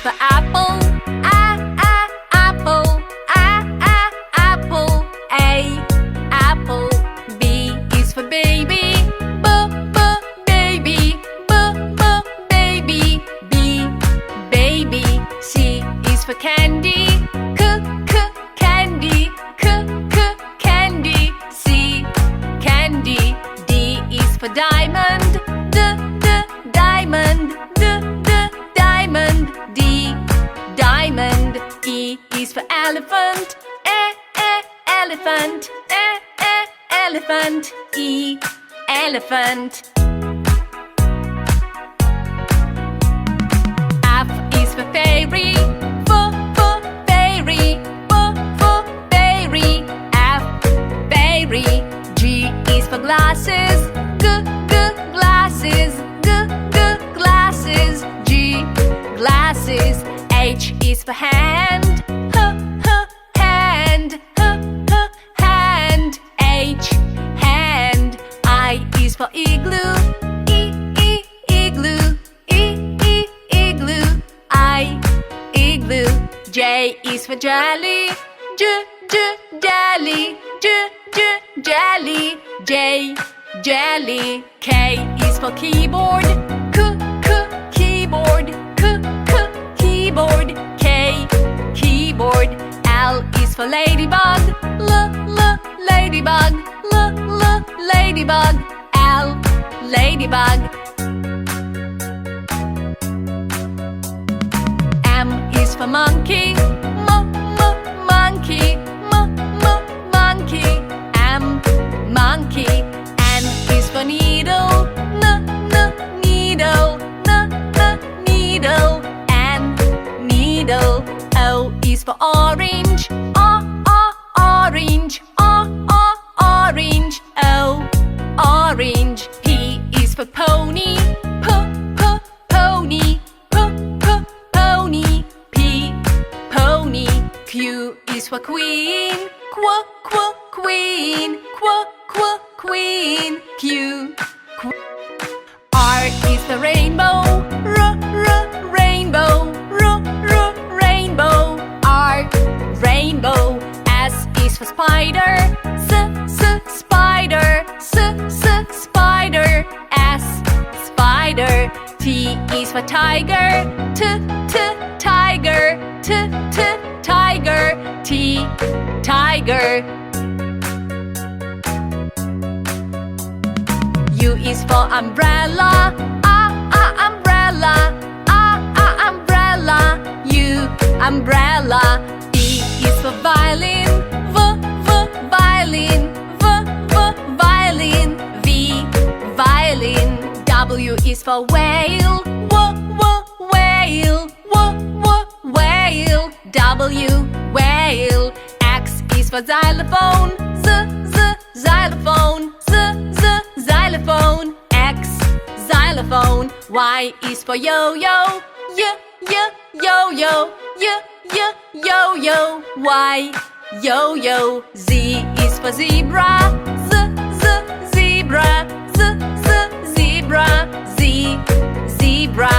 for apple. Apple. Apple. Apple. B is for baby. Baby. Baby. B, baby. C is for candy. Candy. Candy. C, candy. D is for diamond. Diamond. Diamond. D, diamond. E is for elephant. Elephant. Elephant. E, elephant. F is for fairy. Fairy. Fairy. F, fairy. G is for glasses. Glasses. Glasses. G, glasses. H is for hand. Hand. Hand. H, hand. I is for igloo. Igloo. Igloo. I, igloo. J is for jelly. Jelly. Jelly. J, jelly. K is for keyboard. Keyboard. Keyboard. K, keyboard. L is for ladybug. Ladybug. Ladybug. L, ladybug. M is for monkey. Monkey. Monkey. M, monkey. N is for needle. Needle. Needle. N, needle. O is for orange. Orange. Orange. O, orange. P is for pony. Pony. Pony. P, pony. Q is for queen. Queen. Queen. Q. R is the rainbow. Rainbow. Rainbow. R, rainbow. S is for spider. Spider. Spider. S, spider. T is for tiger. Tiger. Tiger. T, tiger. U is for umbrella. Umbrella. Umbrella. U, umbrella. V is for violin. Violin. Violin. V, violin. W is for whale. Whale. Whale. W, whale. X is for xylophone. Xylophone. Xylophone. X, xylophone. Y is for yo-yo. Yo-yo. Yo-yo. Y, yo-yo. Z is for zebra. Zebra. Zebra. Z, zebra.